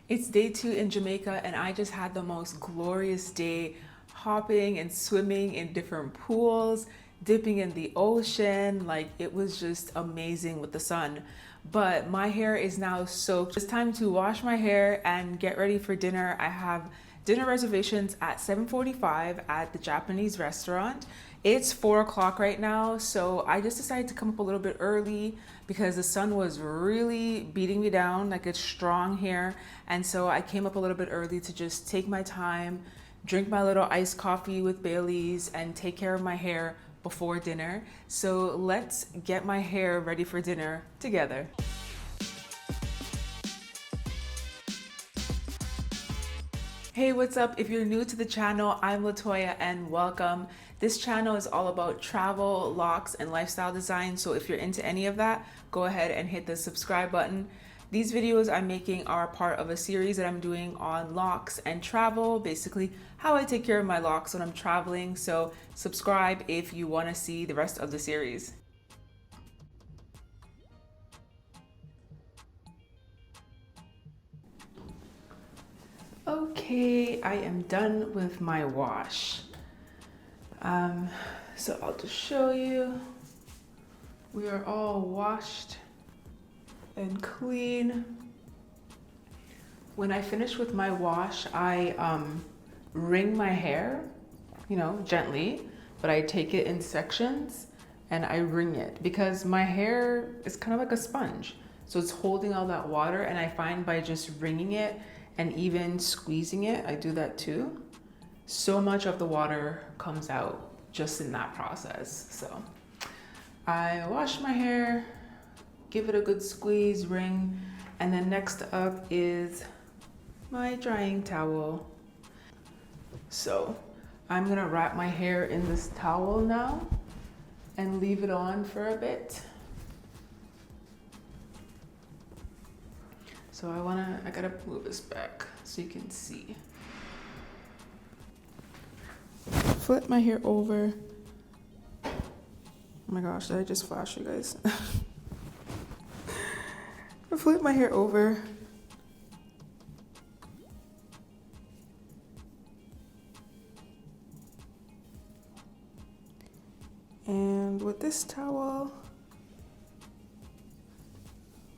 It's day 2 in Jamaica and I just had the most glorious day hopping and swimming in different pools, dipping in the ocean. Like it was just amazing with the sun. But my hair is now soaked. It's time to wash my hair and get ready for dinner. I have dinner reservations at 7:45 at the Japanese restaurant. It's 4 o'clock right now, so I just decided to come up a little bit early because the sun was really beating me down, like it's strong here. And so I came up a little bit early to just take my time, drink my little iced coffee with Bailey's, and take care of my hair before dinner. So let's get my hair ready for dinner together. Hey, what's up? If you're new to the channel, I'm Latoya and welcome. This channel is all about travel, locks, and lifestyle design. So if you're into any of that, go ahead and hit the subscribe button. These videos I'm making are part of a series that I'm doing on locks and travel, basically how I take care of my locks when I'm traveling. So subscribe if you want to see the rest of the series. Okay, I am done with my wash. So I'll just show you. We are all washed and clean. When I finish with my wash, I wring my hair, gently, but I take it in sections and I wring it because my hair is kind of like a sponge. So it's holding all that water, and I find by just wringing it and even squeezing it, I do that too, so much of the water comes out just in that process. So I wash my hair, give it a good squeeze, wring, and then next up is my drying towel. So I'm gonna wrap my hair in this towel now and leave it on for a bit. So I gotta move this back so you can see. Flip my hair over. Oh my gosh, did I just flash you guys? I flip my hair over. And with this towel,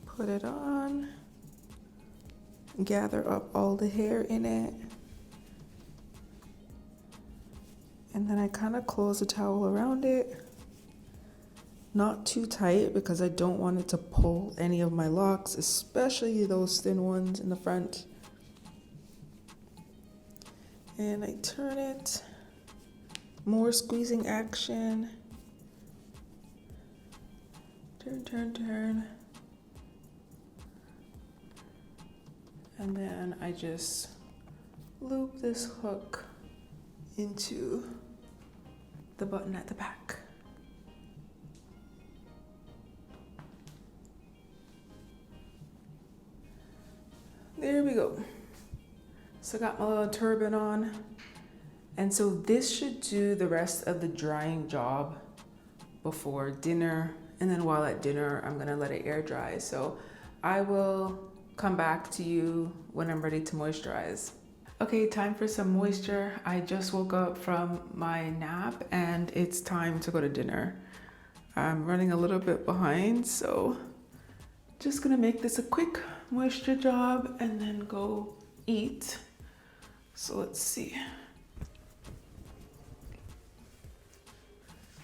put it on, gather up all the hair in it. And then I kind of close the towel around it. Not too tight because I don't want it to pull any of my locks, especially those thin ones in the front. And I turn it. More squeezing action. Turn, turn, turn. And then I just loop this hook into the button at the back. There we go. So I got my little turban on. And so this should do the rest of the drying job before dinner. And then while at dinner, I'm gonna let it air dry. So I will come back to you when I'm ready to moisturize. Okay, time for some moisture. I just woke up from my nap and it's time to go to dinner. I'm running a little bit behind, so just gonna make this a quick moisture job and then go eat. So let's see.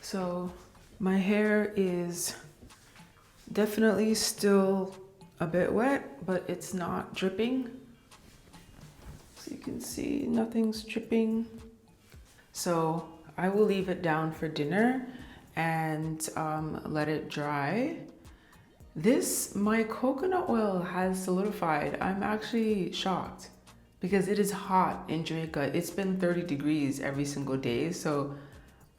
So my hair is definitely still a bit wet, but it's not dripping. So you can see nothing's dripping. So I will leave it down for dinner and let it dry. My coconut oil has solidified. I'm actually shocked because it is hot in Jamaica. It's been 30 degrees every single day. So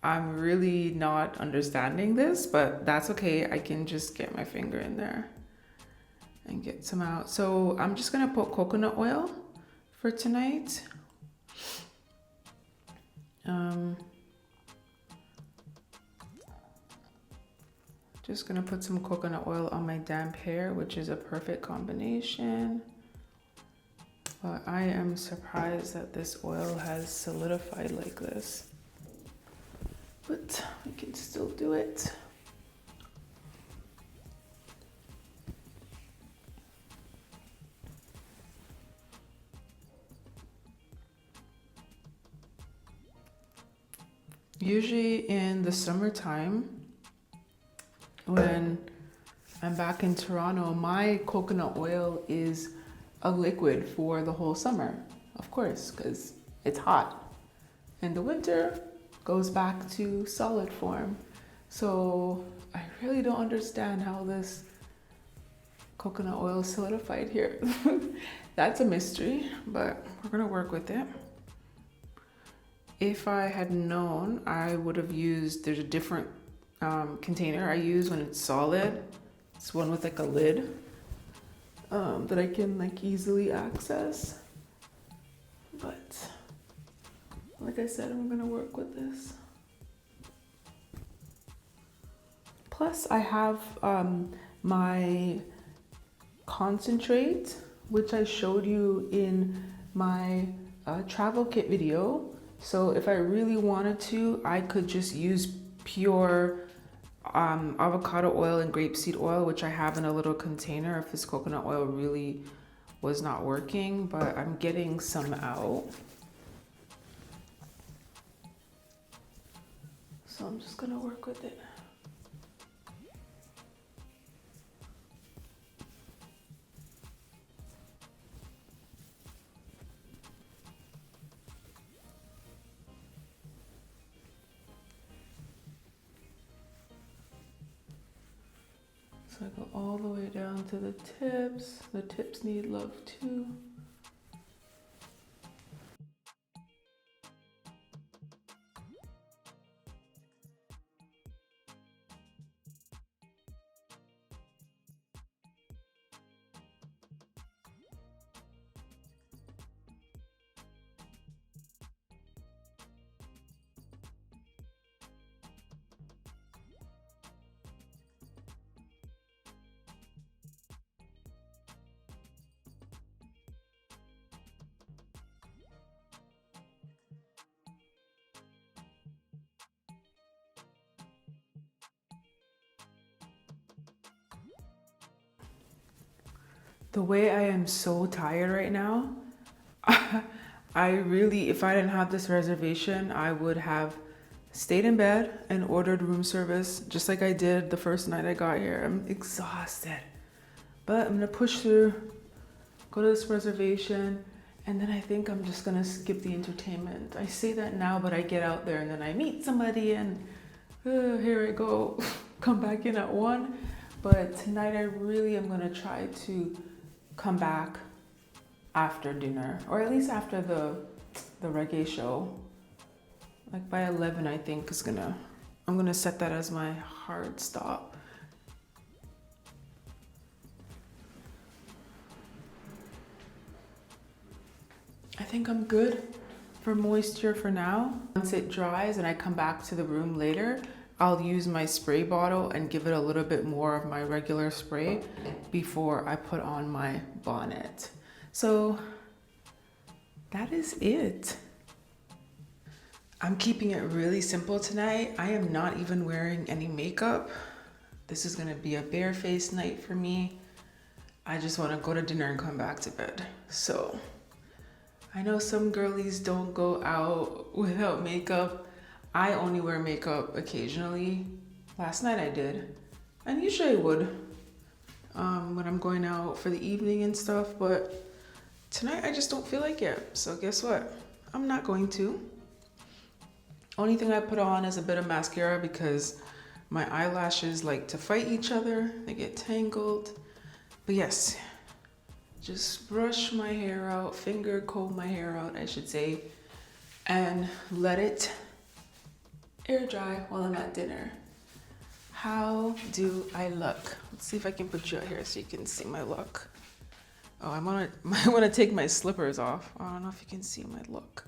I'm really not understanding this, but that's okay. I can just get my finger in there and get some out. So I'm just gonna put coconut oil for tonight. Just gonna put some coconut oil on my damp hair, which is a perfect combination. But I am surprised that this oil has solidified like this. But we can still do it. Usually in the summertime, when I'm back in Toronto, my coconut oil is a liquid for the whole summer, of course, because it's hot. In the winter, goes back to solid form. So I really don't understand how this coconut oil solidified here. That's a mystery, but we're gonna work with it. If I had known, I would have used, there's a different container I use when it's solid. It's one with like a lid that I can like easily access. But like I said, I'm gonna work with this. Plus I have my concentrate, which I showed you in my travel kit video. So if I really wanted to, I could just use pure avocado oil and grapeseed oil, which I have in a little container if this coconut oil really was not working, but I'm getting some out. So I'm just gonna work with it. So I go all the way down to the tips. The tips need love too. The way I am so tired right now, I really, if I didn't have this reservation, I would have stayed in bed and ordered room service just like I did the first night I got here. I'm exhausted, but I'm gonna push through, go to this reservation, and then I think I'm just gonna skip the entertainment. I say that now, but I get out there and then I meet somebody and here I go, come back in at 1. But tonight I really am gonna try to come back after dinner, or at least after the reggae show. Like by 11, I think I'm gonna set that as my hard stop. I think I'm good for moisture for now. Once it dries and I come back to the room later, I'll use my spray bottle and give it a little bit more of my regular spray before I put on my bonnet. So that is it. I'm keeping it really simple tonight. I am not even wearing any makeup. This is gonna be a bare-faced night for me. I just wanna go to dinner and come back to bed. So I know some girlies don't go out without makeup. I only wear makeup occasionally. Last night I did, and usually I would when I'm going out for the evening and stuff, but tonight I just don't feel like it. So guess what? I'm not going to. Only thing I put on is a bit of mascara because my eyelashes like to fight each other. They get tangled. But yes, just brush my hair out, finger comb my hair out, I should say, and let it air dry while I'm at dinner. How do I look? Let's see if I can put you out here so you can see my look. Oh, I might want to take my slippers off. I don't know if you can see my look.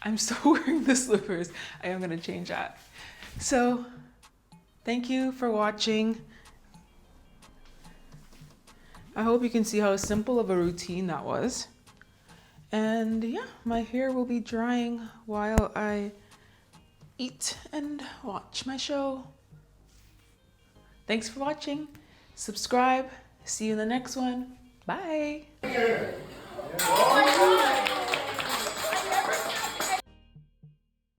I'm still wearing the slippers. I am going to change that. So thank you for watching. I hope you can see how simple of a routine that was. And yeah, my hair will be drying while I eat and watch my show. Thanks for watching. Subscribe. See you in the next one. Bye.